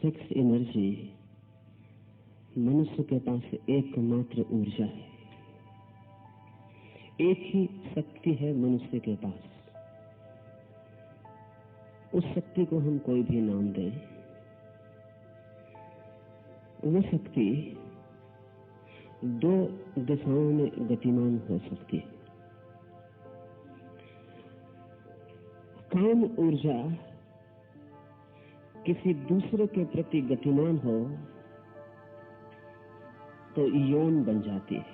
Sex energy मनुष्य के पास एकमात्र ऊर्जा है, एक ही शक्ति है मनुष्य के पास। उस शक्ति को हम कोई भी नाम दें, वो शक्ति दो दिशाओं में गतिमान हो सकती है। काम ऊर्जा किसी दूसरे के प्रति गतिमान हो तो यौन बन जाती है,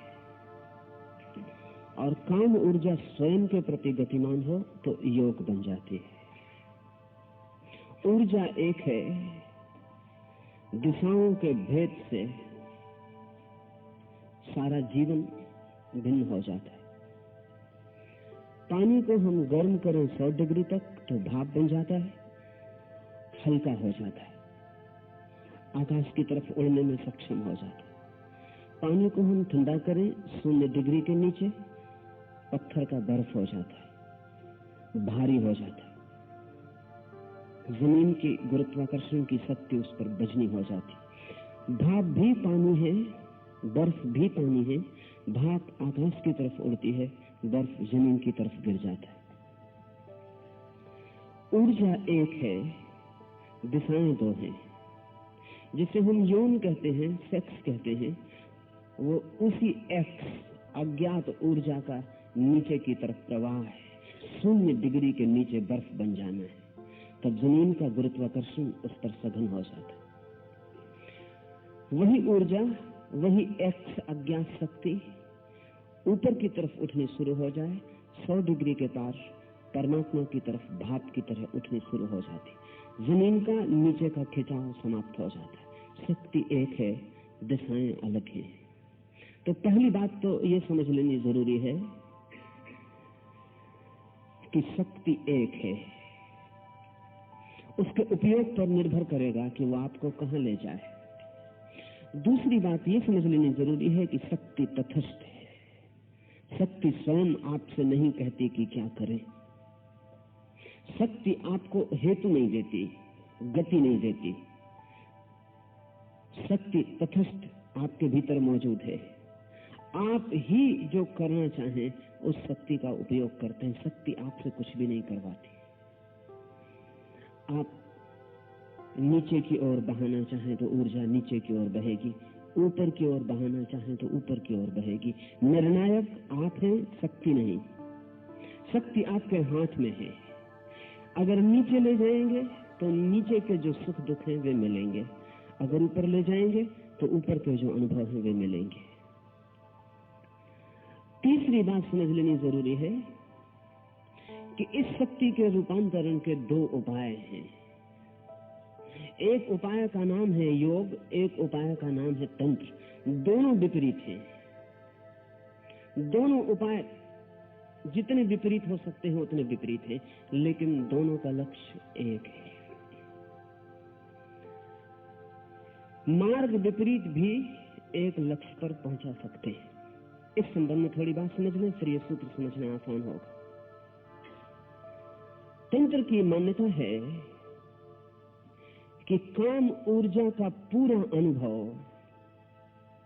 और काम ऊर्जा स्वयं के प्रति गतिमान हो तो योग बन जाती है। ऊर्जा एक है, दिशाओं के भेद से सारा जीवन भिन्न हो जाता है। पानी को हम गर्म करें 100 डिग्री तक तो भाप बन जाता है, हल्का हो जाता है, आकाश की तरफ उड़ने में सक्षम हो जाता है। पानी को हम ठंडा करें 0 डिग्री के नीचे, पत्थर का बर्फ हो जाता है, भारी हो जाता है। जमीन की गुरुत्वाकर्षण की शक्ति उस पर बजनी हो जाती। भाप भी पानी है, बर्फ भी पानी है। भाप आकाश की तरफ उड़ती है, बर्फ जमीन की तरफ गिर जाता है। ऊर्जा एक है, दिशाएं दो हैं। जिसे हम यौन कहते हैं, सेक्स कहते हैं, वो उसी एक्स अज्ञात ऊर्जा का नीचे की तरफ प्रवाह है। 0 डिग्री के नीचे बर्फ बन जाना है, तब जमीन का गुरुत्वाकर्षण उस पर सघन हो जाता है। वही ऊर्जा, वही एक्स अज्ञात शक्ति ऊपर की तरफ उठनी शुरू हो जाए, 100 डिग्री के पार परमात्मा की तरफ भाप की तरह उठनी शुरू हो जाती। जमीन का नीचे का खिंचाव समाप्त हो जाता है। शक्ति एक है, दिशाएं अलग हैं। तो पहली बात तो ये समझ लेनी जरूरी है कि शक्ति एक है। उसके उपयोग पर निर्भर करेगा कि वो आपको कहां ले जाए। दूसरी बात ये समझ लेनी जरूरी है कि शक्ति तटस्थ है। शक्ति स्वयं आपसे नहीं कहती कि क्या करें। शक्ति आपको हेतु नहीं देती, गति नहीं देती। शक्ति तटस्थ आपके भीतर मौजूद है। आप ही जो करना चाहें उस शक्ति का उपयोग करते हैं। शक्ति आपसे कुछ भी नहीं करवाती। आप नीचे की ओर बहाना चाहें तो ऊर्जा नीचे की ओर बहेगी, ऊपर की ओर बहाना चाहें तो ऊपर की ओर बहेगी। निर्णायक आप हैं, शक्ति नहीं। शक्ति आपके हाथ में है। अगर नीचे ले जाएंगे तो नीचे के जो सुख दुख हैं वे मिलेंगे, अगर ऊपर ले जाएंगे तो ऊपर के जो अनुभव हैं वे मिलेंगे। तीसरी बात समझ लेनी जरूरी है कि इस शक्ति के रूपांतरण के 2 उपाय हैं। एक उपाय का नाम है योग, एक उपाय का नाम है तंत्र। दोनों विपरीत हैं। दोनों उपाय जितने विपरीत हो सकते हैं उतने विपरीत हैं, लेकिन दोनों का लक्ष्य एक है। मार्ग विपरीत भी एक लक्ष्य पर पहुंचा सकते हैं। इस संबंध में थोड़ी बात समझ लें, फिर यह सूत्र समझना आसान होगा। तंत्र की मान्यता है कि काम ऊर्जा का पूरा अनुभव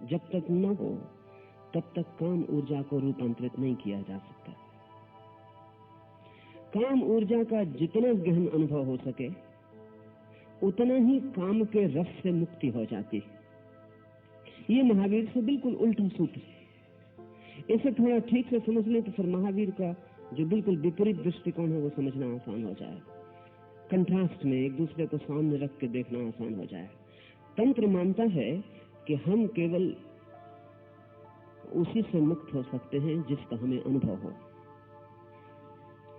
जब तक न हो तब तक काम ऊर्जा को रूपांतरित नहीं किया जा सकता। काम ऊर्जा का जितना गहन अनुभव हो सके उतना ही काम के रस से मुक्ति हो जाती है। ये महावीर से बिल्कुल उल्टा सूत्र है। इसे थोड़ा ठीक से समझ लें तो फिर महावीर का जो बिल्कुल विपरीत दृष्टिकोण है वो समझना आसान हो जाएगा। कंट्रास्ट में एक दूसरे को सामने रख के देखना आसान हो जाए। तंत्र मानता है कि हम केवल उसी से मुक्त हो सकते हैं जिसका हमें अनुभव हो।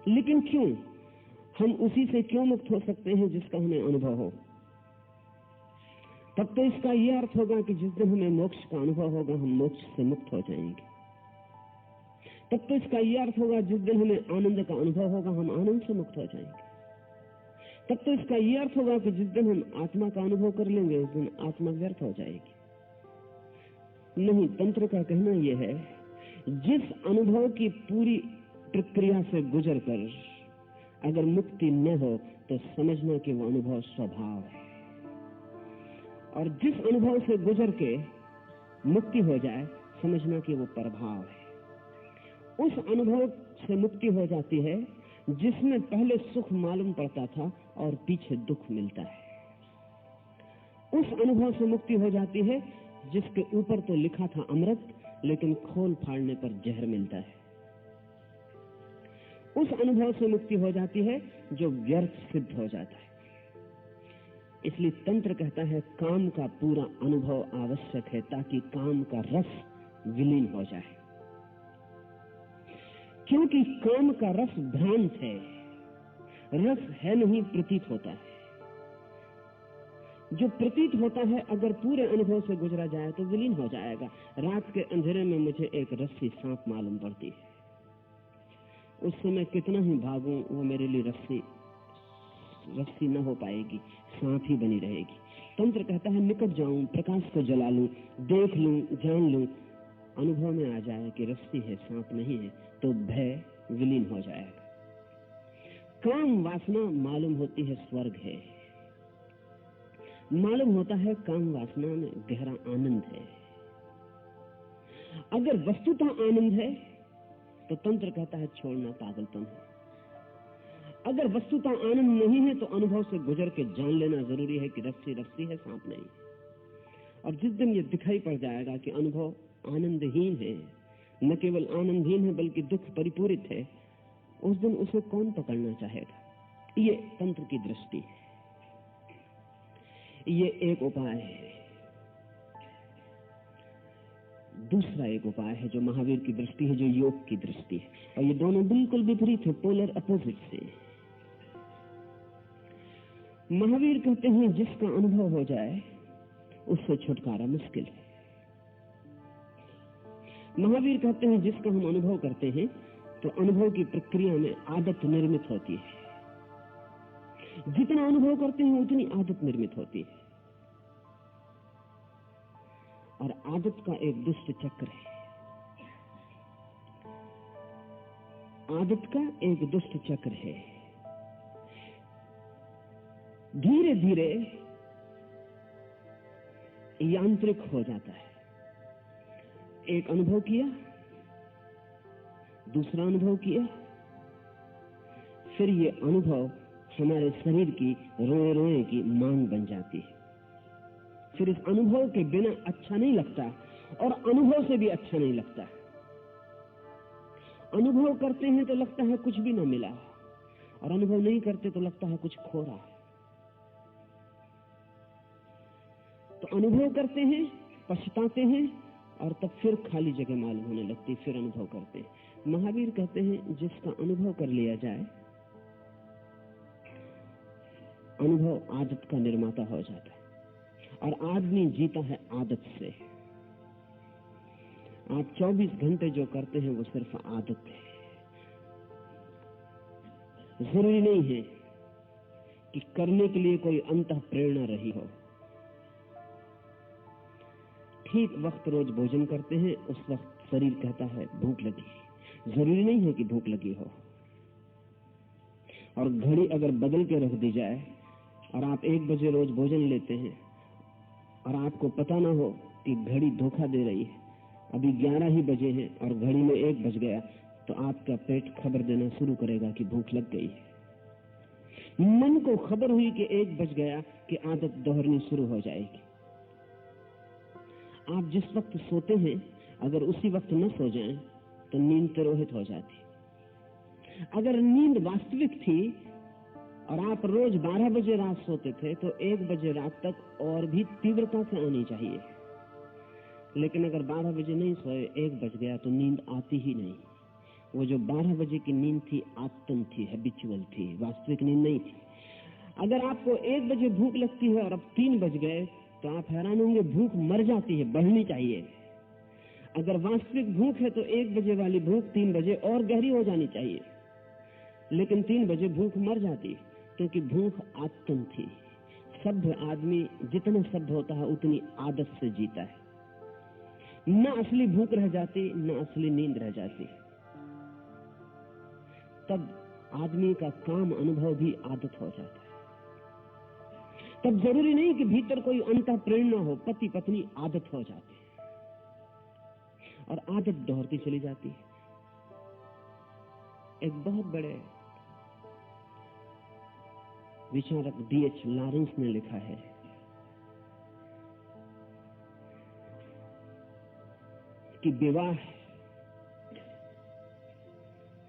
लेकिन क्यों? हम उसी से क्यों मुक्त हो सकते हैं जिसका हमें अनुभव हो? तब तो इसका यह अर्थ होगा कि जिस दिन हमें मोक्ष का अनुभव होगा हम मोक्ष से मुक्त हो जाएंगे। तब तो इसका यह अर्थ होगा जिस दिन हमें आनंद का अनुभव होगा हम आनंद से मुक्त हो जाएंगे। तब तो इसका यह अर्थ होगा कि जिस दिन हम आत्मा का अनुभव कर लेंगे उस दिन आत्मा व्यर्थ हो जाएगी। नहीं, तंत्र का कहना यह है जिस अनुभव की पूरी प्रक्रिया से गुजर कर अगर मुक्ति न हो तो समझना कि वो अनुभव स्वभाव है। और जिस अनुभव से गुजर के मुक्ति हो जाए, समझना कि वो प्रभाव है। उस अनुभव से मुक्ति हो जाती है जिसमें पहले सुख मालूम पड़ता था और पीछे दुख मिलता है। उस अनुभव से मुक्ति हो जाती है जिसके ऊपर तो लिखा था अमृत, लेकिन खोल फाड़ने पर जहर मिलता है। उस अनुभव से मुक्ति हो जाती है जो व्यर्थ सिद्ध हो जाता है। इसलिए तंत्र कहता है काम का पूरा अनुभव आवश्यक है ताकि काम का रस विलीन हो जाए, क्योंकि काम का रस भ्रांत है, रस है नहीं, प्रतीत होता है। जो प्रतीत होता है अगर पूरे अनुभव से गुजरा जाए तो विलीन हो जाएगा। रात के अंधेरे में मुझे एक रस्सी सांप मालूम पड़ती है, उस समय कितना ही भागूं वो मेरे लिए रस्सी न हो पाएगी, सांप ही बनी रहेगी। तंत्र कहता है निकट जाऊं, प्रकाश को जला लूं, देख लूं, जान लूं, अनुभव में आ जाए कि रस्सी है, सांप नहीं है, तो भय विलीन हो जाएगा। काम वासना मालूम होती है स्वर्ग है, मालूम होता है काम वासना में गहरा आनंद है। अगर वस्तुतः आनंद है तो तंत्र कहता है छोड़ना पागलपन है। अगर वस्तुतः आनंद नहीं है तो अनुभव से गुजर के जान लेना जरूरी है कि रस्सी रस्सी है, सांप नहीं। और जिस दिन ये दिखाई पड़ जाएगा कि अनुभव आनंदहीन है, न केवल आनंदहीन है बल्कि दुख परिपूरित है, उस दिन उसे कौन पकड़ना चाहेगा। ये तंत्र की दृष्टि है, ये एक उपाय है। दूसरा एक उपाय है जो महावीर की दृष्टि है, जो योग की दृष्टि है, और ये दोनों बिल्कुल विपरीत है, पोलर अपोजिट से। महावीर कहते हैं जिसका अनुभव हो जाए उससे छुटकारा मुश्किल है। महावीर कहते हैं जिसका हम अनुभव करते हैं तो अनुभव की प्रक्रिया में आदत निर्मित होती है। जितना अनुभव करते हैं उतनी आदत निर्मित होती है, और आदत का एक दुष्ट चक्र है। आदत का एक दुष्ट चक्र है। धीरे धीरे यांत्रिक हो जाता है। एक अनुभव किया, दूसरा अनुभव किया, फिर ये अनुभव हमारे शरीर की रोए रोए की मांग बन जाती है। फिर इस अनुभव के बिना अच्छा नहीं लगता और अनुभव से भी अच्छा नहीं लगता। अनुभव करते हैं तो लगता है कुछ भी ना मिला, और अनुभव नहीं करते तो लगता है कुछ खो रहा है। तो अनुभव करते हैं, पछताते हैं, और तब फिर खाली जगह मालूम होने लगती, फिर अनुभव करते हैं। महावीर कहते हैं जिसका अनुभव कर लिया जाए, अनुभव आदत का निर्माता हो जाता है, और आदमी जीता है आदत से। आप 24 घंटे जो करते हैं वो सिर्फ आदत है। जरूरी नहीं है कि करने के लिए कोई अंतः प्रेरणा रही हो। ठीक वक्त रोज भोजन करते हैं, उस वक्त शरीर कहता है भूख लगी। जरूरी नहीं है कि भूख लगी हो। और घड़ी अगर बदल के रख दी जाए और आप 1 बजे रोज भोजन लेते हैं और आपको पता ना हो कि घड़ी धोखा दे रही है, अभी 11 ही बजे हैं और घड़ी में 1 बज गया, तो आपका पेट खबर देना शुरू करेगा कि भूख लग गई है। मन को खबर हुई कि 1 बज गया कि आदत दोहरनी शुरू हो जाएगी। आप जिस वक्त सोते हैं अगर उसी वक्त न सो जाएं तो नींद तिरोहित हो जाती। अगर नींद वास्तविक थी और आप रोज 12 बजे रात सोते थे तो 1 बजे रात तक और भी तीव्रता से आनी चाहिए। लेकिन अगर 12 बजे नहीं सोए, 1 बज गया तो नींद आती ही नहीं। वो जो 12 बजे की नींद थी आत्म थी, हैबिचुअल थी, वास्तविक नींद नहीं थी। अगर आपको 1 बजे भूख लगती है और अब 3 बज गए तो आप हैरान होंगे, भूख मर जाती है, बढ़नी चाहिए। अगर वास्तविक भूख है तो 1 बजे वाली भूख 3 बजे और गहरी हो जानी चाहिए, लेकिन 3 बजे भूख मर जाती क्योंकि भूख आत्म थी। सभ्य आदमी जितना सभ्य होता है उतनी आदत से जीता है। न असली भूख रह जाती, न असली नींद रह जाती। तब आदमी का काम अनुभव भी आदत हो जाता है। तब जरूरी नहीं कि भीतर कोई अंतः प्रेरणा हो, पति पत्नी आदत हो जाती है और आदत दोहरती चली जाती है। एक बहुत बड़े विचारक D.H. लॉरेंस ने लिखा है कि विवाह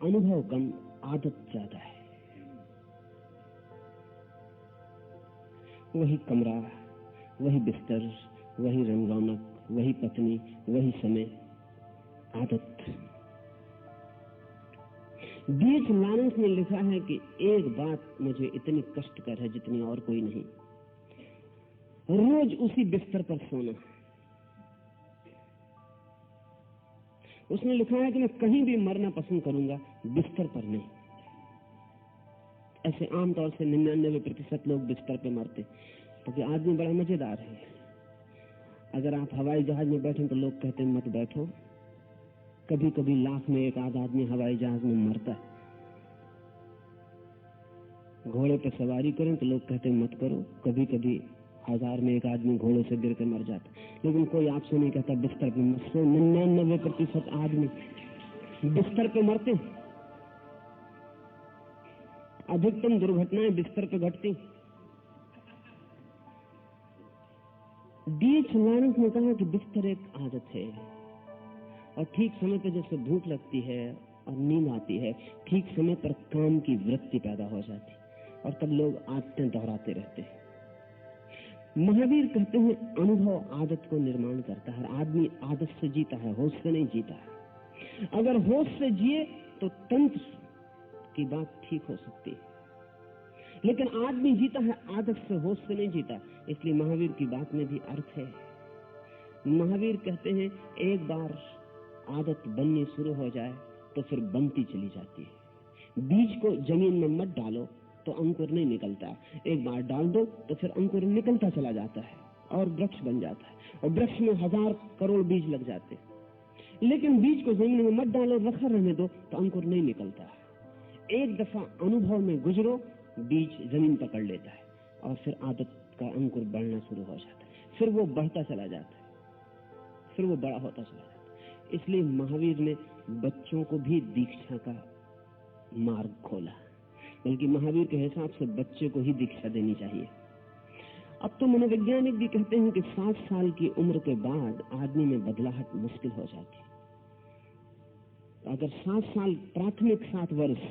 अनुभव कम, आदत ज्यादा है। वही कमरा, वही बिस्तर, वही रंग रौनक, वही पत्नी, वही समय, आदत। D.H. लॉरेंस ने लिखा है कि एक बात मुझे इतनी कष्टकर है जितनी और कोई नहीं, रोज उसी बिस्तर पर सोना। उसने लिखा है कि मैं कहीं भी मरना पसंद करूंगा, बिस्तर पर नहीं। ऐसे आमतौर से 99% लोग बिस्तर पे मरते, क्योंकि आदमी बड़ा मजेदार है। अगर आप हवाई जहाज में बैठे तो लोग कहते हैं मत बैठो। कभी कभी लाख में एक आध आदमी हवाई जहाज में मरता है। घोड़े पर सवारी करें तो लोग कहते हैं मत करो। कभी कभी 1000 में एक आदमी घोड़े से गिर के मर जाता, लेकिन कोई आपसे नहीं कहता बिस्तर पे मत सो। 99% आदमी बिस्तर पे मरते। अधिकतम दुर्घटनाएं बिस्तर पे घटती। D.H. लॉरेंस ने कहा कि बिस्तर एक आदत है और ठीक समय पर जैसे भूख लगती है और नींद आती है, ठीक समय पर काम की वृत्ति पैदा हो जाती और तब लोग आदतें दोहराते रहते हैं। महावीर कहते हैं अनुभव आदत को निर्माण करता है। आदमी आदत से जीता है, होश से नहीं जीता है। अगर होश से जिए तो तंत्र की बात ठीक हो सकती है, लेकिन आदमी जीता है आदत से, होश से नहीं जीता। इसलिए महावीर की बात में भी अर्थ है। महावीर कहते हैं एक बार आदत बननी शुरू हो जाए तो फिर बनती चली जाती है। बीज को जमीन में मत डालो तो अंकुर नहीं निकलता, एक बार डाल दो तो फिर अंकुर निकलता चला जाता है और वृक्ष बन जाता है, और वृक्ष में 1000 करोड़ बीज लग जाते हैं। लेकिन बीज को जमीन में मत डालो, रखा रहने दो तो अंकुर नहीं निकलता। एक दफा अनुभव में गुजरो, बीज जमीन पकड़ लेता है और फिर आदत का अंकुर बढ़ना शुरू हो जाता है। फिर वो बढ़ता चला जाता है, फिर वो बड़ा होता चला जाता है। इसलिए महावीर ने बच्चों को भी दीक्षा का मार्ग खोला, बल्कि महावीर के हिसाब से बच्चे को ही दीक्षा देनी चाहिए। अब तो मनोवैज्ञानिक भी कहते हैं कि 7 साल की उम्र के बाद आदमी में बदलाहट मुश्किल हो जाती है। अगर 7 साल, प्राथमिक 7 वर्ष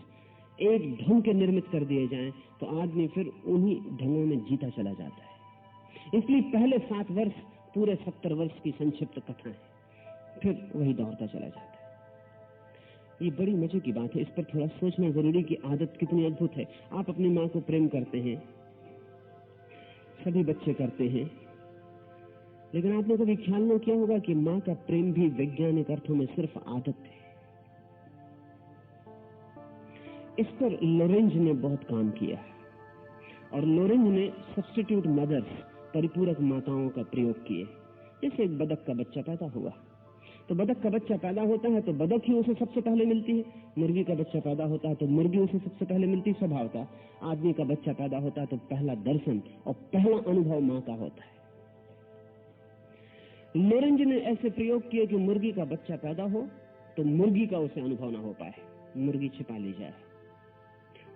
एक ढंग के निर्मित कर दिए जाएं तो आदमी फिर उन्हीं ढंगों में जीता चला जाता है। इसलिए पहले 7 वर्ष पूरे 70 वर्ष की संक्षिप्त कथा है, फिर वही दौड़ता चला जाता है। ये बड़ी मजे की बात है, इस पर थोड़ा सोचना जरूरी कि आदत कितनी अद्भुत है। आप अपनी माँ को प्रेम करते हैं, सभी बच्चे करते हैं, लेकिन आपने कभी ख्याल नहीं किया होगा कि माँ का प्रेम भी वैज्ञानिक अर्थों में सिर्फ आदत है। इस पर लोरेंज ने बहुत काम किया और लोरेंज ने सब्स्टिट्यूट मदर्स, परिपूरक माताओं का प्रयोग किए। जैसे एक बतख का बच्चा पैदा हुआ तो बतख का बच्चा पैदा होता है तो बतख ही उसे सबसे पहले मिलती है। मुर्गी का बच्चा पैदा होता है तो मुर्गी उसे सबसे पहले मिलती है, स्वभावता। आदमी का बच्चा पैदा होता है तो पहला दर्शन और पहला अनुभव माँ का होता है। लोरेंज ने ऐसे प्रयोग किए कि मुर्गी का बच्चा पैदा हो तो मुर्गी का उसे अनुभव ना हो पाए, मुर्गी छिपा ली जाए।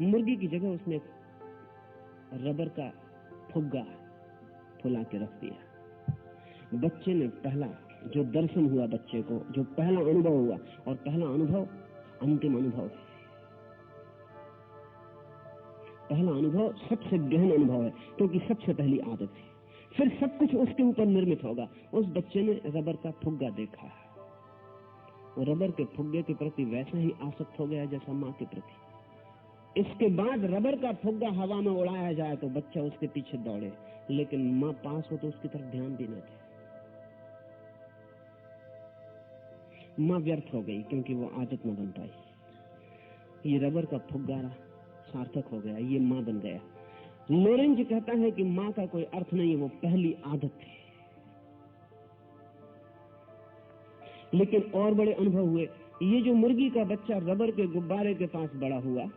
मुर्गी की जगह उसने रबर का फुग्गा फुला के रख दिया। बच्चे ने पहला जो दर्शन हुआ, बच्चे को जो पहला अनुभव हुआ, और पहला अनुभव अंतिम अनुभव है। पहला अनुभव सबसे गहन अनुभव है, क्योंकि सबसे पहली आदत है। फिर सब कुछ उसके ऊपर निर्मित होगा। उस बच्चे ने रबर का फुग्गा देखा, वो रबर के फुग्गे के प्रति वैसा ही आसक्त हो गया जैसा माँ के प्रति। इसके बाद रबर का फुग्गा हवा में उड़ाया जाए तो बच्चा उसके पीछे दौड़े, लेकिन माँ पास हो तो उसकी तरफ ध्यान भी न दे। माँ व्यर्थ हो गई क्योंकि वो आदत न बन पाई। ये रबर का फुग्गा सार्थक हो गया, ये माँ बन गया। लोरेंज कहता है कि माँ का कोई अर्थ नहीं है, वो पहली आदत है। लेकिन और बड़े अनुभव हुए। ये जो मुर्गी का बच्चा रबर के गुब्बारे के पास बड़ा हुआ,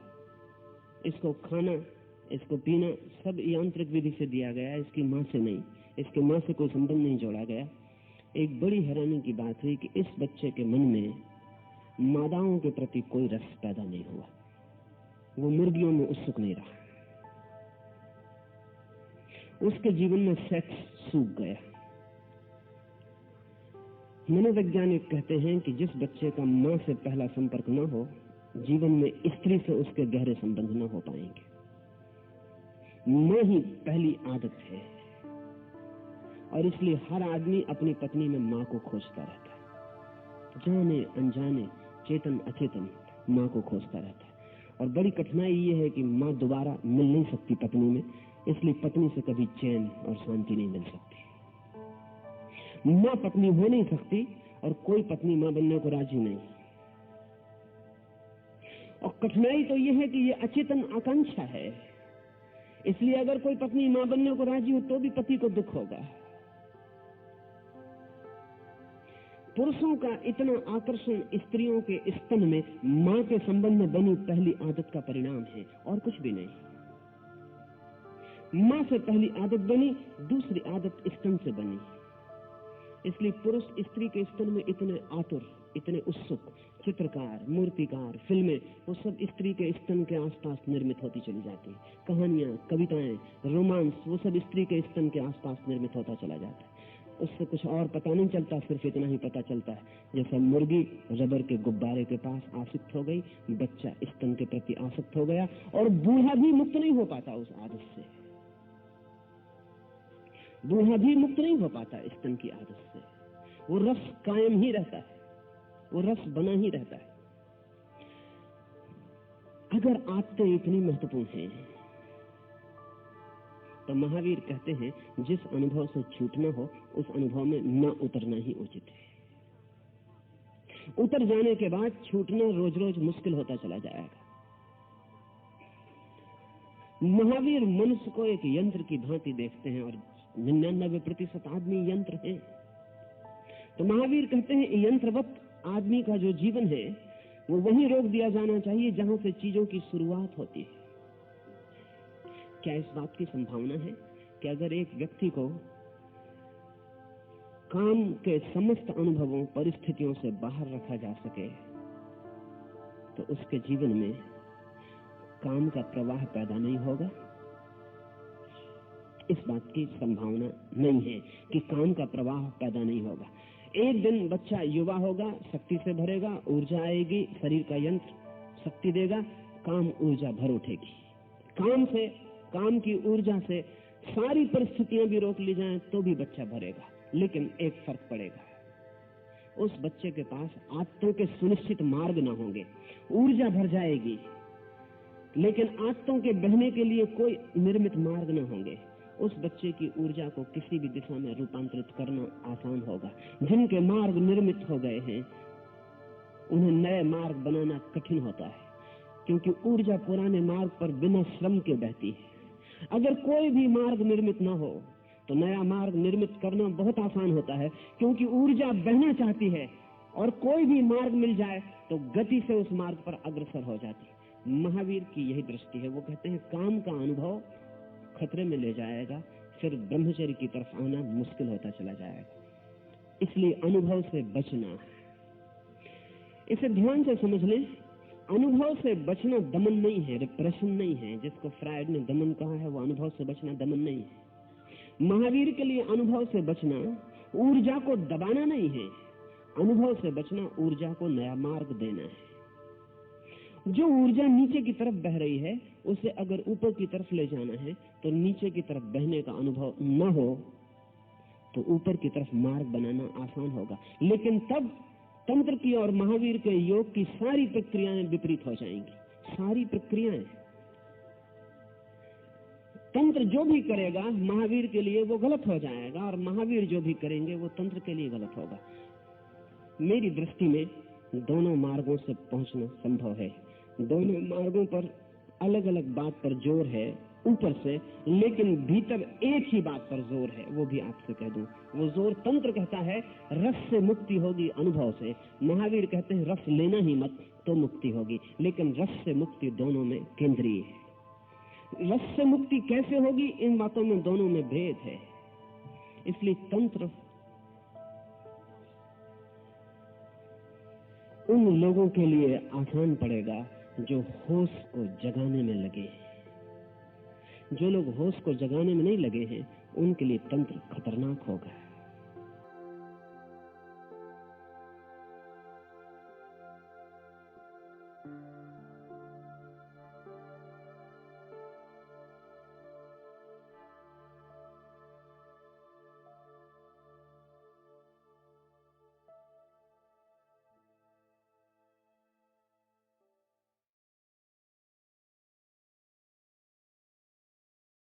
इसको खाना इसको पीना सब यांत्रिक विधि से दिया गया, इसकी मां से नहीं, इसके मां से कोई संबंध नहीं जोड़ा गया। एक बड़ी हैरानी की बात हुई कि इस बच्चे के मन में मादाओं के प्रति कोई रस पैदा नहीं हुआ, वो मुर्गियों में उत्सुक नहीं रहा, उसके जीवन में सेक्स सूख गया। मनोवैज्ञानिक कहते हैं कि जिस बच्चे का मां से पहला संपर्क न हो, जीवन में स्त्री से उसके गहरे संबंध न हो पाएंगे। मां ही पहली आदत है, और इसलिए हर आदमी अपनी पत्नी में मां को खोजता रहता है, जाने अनजाने, चेतन अचेतन मां को खोजता रहता है। और बड़ी कठिनाई ये है कि मां दोबारा मिल नहीं सकती पत्नी में, इसलिए पत्नी से कभी चैन और शांति नहीं मिल सकती। मां पत्नी हो नहीं सकती और कोई पत्नी मां बनने को राजी नहीं। और कठिनाई तो यह है कि यह अचेतन आकांक्षा है, इसलिए अगर कोई पत्नी मां बनने को राजी हो तो भी पति को दुख होगा। पुरुषों का इतना आकर्षण स्त्रियों के स्तन में मां के संबंध में बनी पहली आदत का परिणाम है, और कुछ भी नहीं। मां से पहली आदत बनी, दूसरी आदत स्तन से बनी। इसलिए पुरुष स्त्री के स्तन में इतने आतुर, इतने उत्सुक, चित्रकार, मूर्तिकार, फिल्में, वो सब स्त्री के स्तन के आसपास निर्मित होती चली जाती है। कहानियां, कविताएं, रोमांस, वो सब स्त्री के स्तन के आसपास निर्मित होता चला जाता है। उससे कुछ और पता नहीं चलता, सिर्फ इतना ही पता चलता है, जैसे मुर्गी रबर के गुब्बारे के पास आसक्त हो गई, बच्चा स्तन के प्रति आसक्त हो गया, और बूढ़ा भी मुक्त नहीं हो पाता उस आदत से। बूढ़ा भी मुक्त नहीं हो पाता स्तन की आदत से। वो रस कायम ही रहता है, वो रस बना ही रहता है। अगर आदतें इतनी महत्वपूर्ण हैं तो महावीर कहते हैं जिस अनुभव से छूटना हो उस अनुभव में न उतरना ही उचित है। उतर जाने के बाद छूटना रोज रोज मुश्किल होता चला जाएगा। महावीर मनुष्य को एक यंत्र की भांति देखते हैं, और 99% आदमी यंत्र है। तो महावीर कहते हैं यंत्रवत आदमी का जो जीवन है वो वहीं रोक दिया जाना चाहिए जहां से चीजों की शुरुआत होती है। क्या इस बात की संभावना है कि अगर एक व्यक्ति को काम के समस्त अनुभवों, परिस्थितियों से बाहर रखा जा सके तो उसके जीवन में काम का प्रवाह पैदा नहीं होगा? इस बात की संभावना नहीं है कि काम का प्रवाह पैदा नहीं होगा। एक दिन बच्चा युवा होगा, शक्ति से भरेगा, ऊर्जा आएगी, शरीर का यंत्र शक्ति देगा, काम ऊर्जा भर उठेगी। काम की ऊर्जा से सारी परिस्थितियां भी रोक ली जाएं तो भी बच्चा भरेगा। लेकिन एक फर्क पड़ेगा, उस बच्चे के पास आदतों के सुनिश्चित मार्ग न होंगे। ऊर्जा भर जाएगी लेकिन आदतों के बहने के लिए कोई निर्मित मार्ग न होंगे। उस बच्चे की ऊर्जा को किसी भी दिशा में रूपांतरित करना आसान होगा। जिनके मार्ग निर्मित हो गए हैं उन्हें नए मार्ग बनाना कठिन होता है, क्योंकि ऊर्जा पुराने मार्ग पर बिना श्रम के बहती है। अगर कोई भी मार्ग निर्मित न हो तो नया मार्ग निर्मित करना बहुत आसान होता है, क्योंकि ऊर्जा बहना चाहती है, और कोई भी मार्ग मिल जाए तो गति से उस मार्ग पर अग्रसर हो जाती है। महावीर की यही दृष्टि है। वो कहते हैं काम का अनुभव खतरे में ले जाएगा, फिर ब्रह्मचर्य की तरफ आना मुश्किल होता चला जाएगा। इसलिए अनुभव से बचना, इसे ध्यान से समझ लें। अनुभव से बचना दमन नहीं है, रिप्रेशन नहीं है। जिसको फ्रायड ने दमन कहा है वो अनुभव से बचना दमन नहीं है। महावीर के लिए अनुभव से बचना ऊर्जा को दबाना नहीं है, अनुभव से बचना ऊर्जा को नया मार्ग देना है। जो ऊर्जा नीचे की तरफ बह रही है उसे अगर ऊपर की तरफ ले जाना है तो नीचे की तरफ बहने का अनुभव न हो तो ऊपर की तरफ मार्ग बनाना आसान होगा। लेकिन तब तंत्र की और महावीर के योग की सारी प्रक्रियाएं विपरीत हो जाएंगी। सारी प्रक्रियाएं, तंत्र जो भी करेगा महावीर के लिए वो गलत हो जाएगा, और महावीर जो भी करेंगे वो तंत्र के लिए गलत होगा। मेरी दृष्टि में दोनों मार्गों से पहुंचना संभव है। दोनों मार्गों पर अलग अलग बात पर जोर है ऊपर से, लेकिन भीतर एक ही बात पर जोर है। वो भी आपसे कह दूं, वो जोर तंत्र कहता है रस से मुक्ति होगी अनुभव से, महावीर कहते हैं रस लेना ही मत तो मुक्ति होगी। लेकिन रस से मुक्ति दोनों में केंद्रीय है। रस से मुक्ति कैसे होगी, इन बातों में दोनों में भेद है। इसलिए तंत्र उन लोगों के लिए आसान पड़ेगा जो होश को जगाने में लगे हैं। जो लोग होश को जगाने में नहीं लगे हैं, उनके लिए तंत्र खतरनाक होगा।